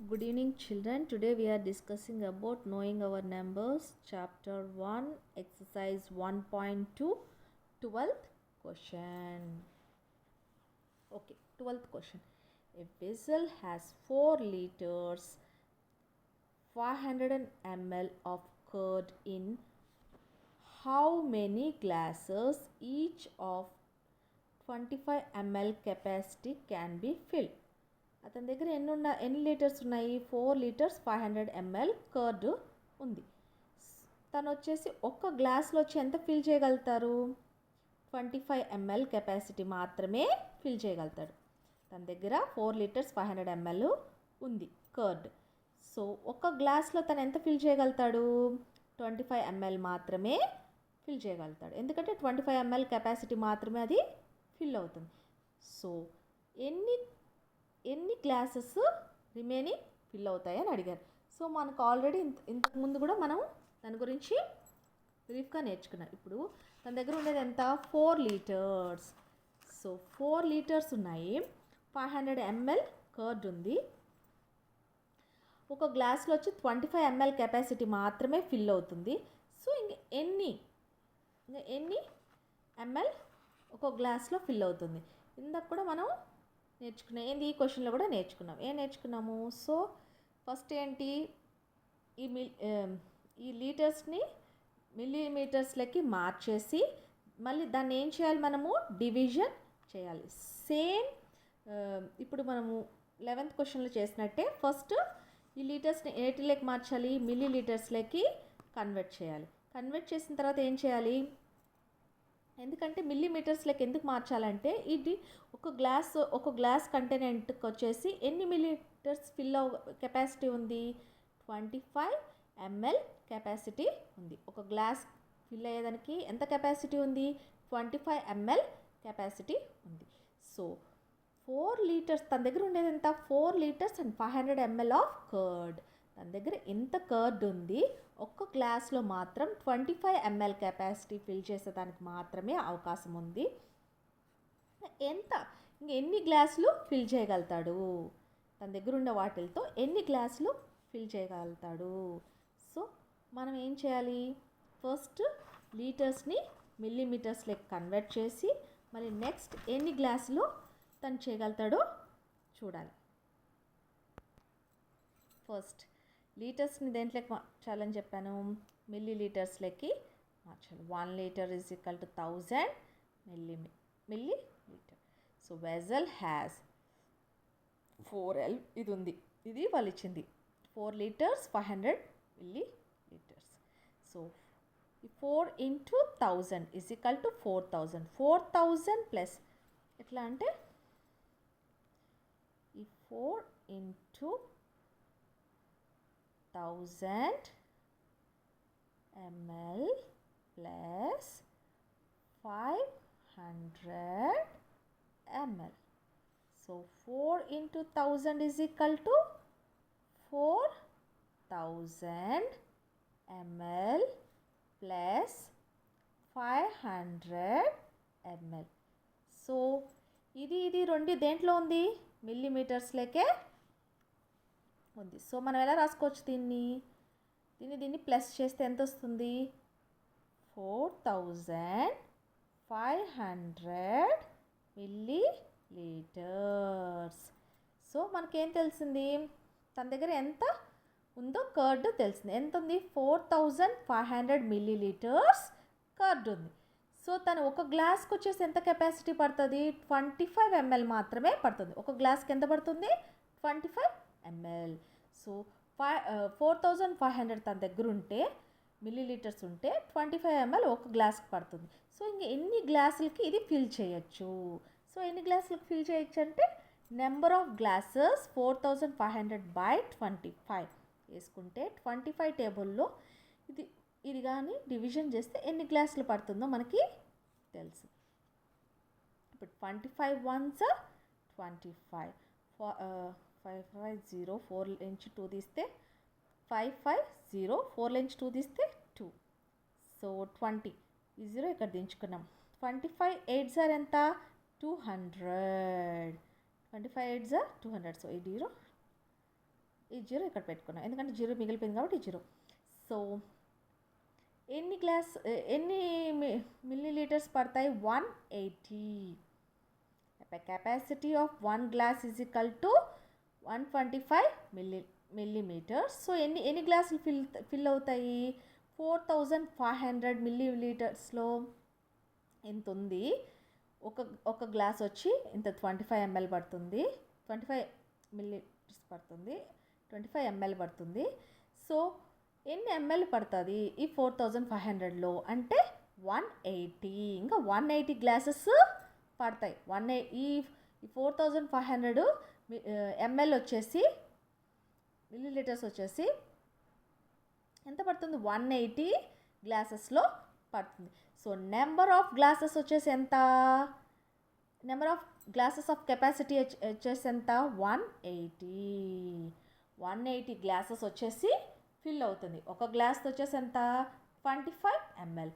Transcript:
Good evening, children. Today we are discussing about knowing our numbers, chapter 1, exercise 1.2, 12th question. Okay, 12th question. A vessel has 4 liters, 500 ml of curd in how many glasses each of 25 ml capacity can be filled? అతని దగ్గర ఎన్ని litres ఉన్నాయి? 4 litres 500 ml curd ఉంది. తను వచ్చేసి ఒక్క గ్లాస్లో వచ్చి ఎంత ఫిల్ చేయగలుగుతారు? 25 ml కెపాసిటీ మాత్రమే ఫిల్ చేయగలుగుతాడు. తన దగ్గర 4 లీటర్స్ 500 ml ఉంది కర్డ్. సో ఒక్క గ్లాస్లో తను ఎంత ఫిల్ చేయగలుగుతాడు? 25 ml మాత్రమే ఫిల్ చేయగలుగుతాడు. ఎందుకంటే 25 ml కెపాసిటీ మాత్రమే అది ఫిల్ అవుతుంది. సో ఎన్ని గ్లాసెస్ రిమైనింగ్ ఫిల్ అవుతాయని అడిగారు. సో మనకు ఆల్రెడీ ఇంతకుముందు కూడా మనం దాని గురించి బ్రీఫ్గా నేర్చుకున్నాం. ఇప్పుడు తన దగ్గర ఉండేది ఎంత? 4 లీటర్స్. సో 4 లీటర్స్ ఉన్నాయి, 500 ml కర్డ్ ఉంది. ఒక గ్లాస్లో వచ్చి 25 ml కెపాసిటీ మాత్రమే ఫిల్ అవుతుంది. సో ఎన్ని ml ఒక గ్లాస్లో ఫిల్ అవుతుంది? ఇందాక కూడా మనం నేర్చుకున్నాం. ఏంది? ఈ క్వశ్చన్లో కూడా నేర్చుకున్నాం. ఏం నేర్చుకున్నాము? సో ఫస్ట్ ఏంటి, ఈ లీటర్స్ని మిల్లీమీటర్స్లకి మార్చేసి మళ్ళీ దాన్ని ఏం చేయాలి? మనము డివిజన్ చేయాలి. సేమ్ ఇప్పుడు మనము 11th క్వశ్చన్లో చేసినట్టే ఫస్ట్ ఈ లీటర్స్ని ఏటిలోకి మార్చాలి? మిల్లీ లీటర్స్లోకి కన్వర్ట్ చేయాలి. కన్వర్ట్ చేసిన తర్వాత ఏం చేయాలి? ఎందుకంటే మిల్లీమీటర్స్లోకి ఎందుకు మార్చాలంటే ఇది ఒక గ్లాస్ కంటైనర్కి వచ్చేసి ఎన్ని మిల్లీలీటర్స్ కెపాసిటీ ఉంది? 25 ml కెపాసిటీ ఉంది. ఒక గ్లాస్ ఫిల్ అయ్యేదానికి ఎంత కెపాసిటీ ఉంది? 25 ml కెపాసిటీ ఉంది. సో 4 లీటర్స్ తన దగ్గర ఉండేది ఎంత? 4 litres and 500 ml of curd. తన దగ్గర ఎంత కర్డ్ ఉంది? ఒక్క గ్లాస్లో మాత్రం 25 ml కెపాసిటీ ఫిల్ చేసేదానికి మాత్రమే అవకాశం ఉంది. ఎన్ని గ్లాసులు ఫిల్ చేయగలుగుతాడు? తన దగ్గర ఉన్న వాటితో ఎన్ని గ్లాసులు ఫిల్ చేయగలుగుతాడు? సో మనం ఏం చేయాలి? ఫస్ట్ లీటర్స్ని మిల్లీమీటర్స్లోకి కన్వర్ట్ చేసి మళ్ళీ నెక్స్ట్ ఎన్ని గ్లాసులు తను చేయగలుగుతాడో చూడాలి. ఫస్ట్ లీటర్స్ని దేంట్లోకి మార్చాలని చెప్పాను? మిల్లీ లీటర్స్లోకి మార్చాలి. 1 litre is equal to 1000 milli litre. So vessel has 4L ఇది ఉంది, ఇది వాళ్ళు ఇచ్చింది 4 litres 500 milli litres. So 4 into 1000 is equal to 4000. 4000 plus ఎట్లా అంటే ఈ 4 into 1000 ml plus 500 ml. So 4 into 1000 is equal to 4000 ml plus 500 ml. So ఇది రెండు దేంట్లో ఉంది? మిల్లీమీటర్స్లోకే ఉంది. సో మనం ఎలా రాసుకోవచ్చు దీన్ని ప్లస్ చేస్తే ఎంత వస్తుంది? 4500 మిల్లీ లీటర్స్. సో మనకేం తెలిసింది? తన దగ్గర ఎంత ఉందో కర్డ్ తెలిసింది. ఎంత ఉంది? 4500 మిల్లీ లీటర్స్ కర్డ్ ఉంది. సో తను ఒక గ్లాస్కి వచ్చేసి ఎంత కెపాసిటీ పడుతుంది? 25 ml మాత్రమే పడుతుంది. ఒక గ్లాస్కి ఎంత పడుతుంది? 25 ml. సో 4500 తన దగ్గర ఉంటే మిల్లీ లీటర్స్ ఉంటే 25 ml ఒక గ్లాస్కి పడుతుంది. సో ఎన్ని గ్లాసులకి ఇది ఫిల్ చేయొచ్చు? సో ఎన్ని గ్లాసులకి ఫిల్ చేయొచ్చు అంటే నెంబర్ ఆఫ్ గ్లాసెస్ 4500 by 25 వేసుకుంటే 25 టేబుల్లో ఇది కానీ డివిజన్ చేస్తే ఎన్ని గ్లాసులు పడుతుందో మనకి తెలుసు. ఇప్పుడు 25 ones 25, 550, 4 నుంచి 2 తీస్తే 550, 4 నుంచి 2 తీస్తే 2. సో 20 ఈ 0 ఇక్కడ దించుకున్నాం. 25 8s are ఎంత? 200. 25 8s are 200. సో ఈ 0 ఈ జీరో ఇక్కడ పెట్టుకున్నాం ఎందుకంటే జీరో మిగిలిపోయింది కాబట్టి ఈ జీరో. సో ఎన్ని మిల్లీ లీటర్స్ పడతాయి? 180. Capacity of 1 glass is equal to 125 millimeters. So ఎన్ని గ్లాసులు ఫిల్ అవుతాయి? 4500 మిల్లీ లీటర్స్లో ఎంత ఉంది? ఒక గ్లాస్ వచ్చి ఇంత 25 ml పడుతుంది, 25 మిల్లీలీటర్స్ పడుతుంది, 25 ml పడుతుంది. సో ఎన్ని ml పడుతుంది ఈ 4500లో అంటే 180. ఇంకా 180 గ్లాసెస్ పడతాయి. ఈ 4500 ml వచ్చేసి మిల్లీలీటర్స్ వచ్చేసి ఎంత పడుతుంది? 180 గ్లాసెస్లో పడుతుంది. సో నెంబర్ ఆఫ్ గ్లాసెస్ వచ్చేసి ఎంత? Number of glasses of capacity వచ్చేసి ఎంత? 180 గ్లాసెస్ వచ్చేసి ఫిల్ అవుతుంది. ఒక గ్లాస్ వచ్చేసి ఎంత? 25 ml.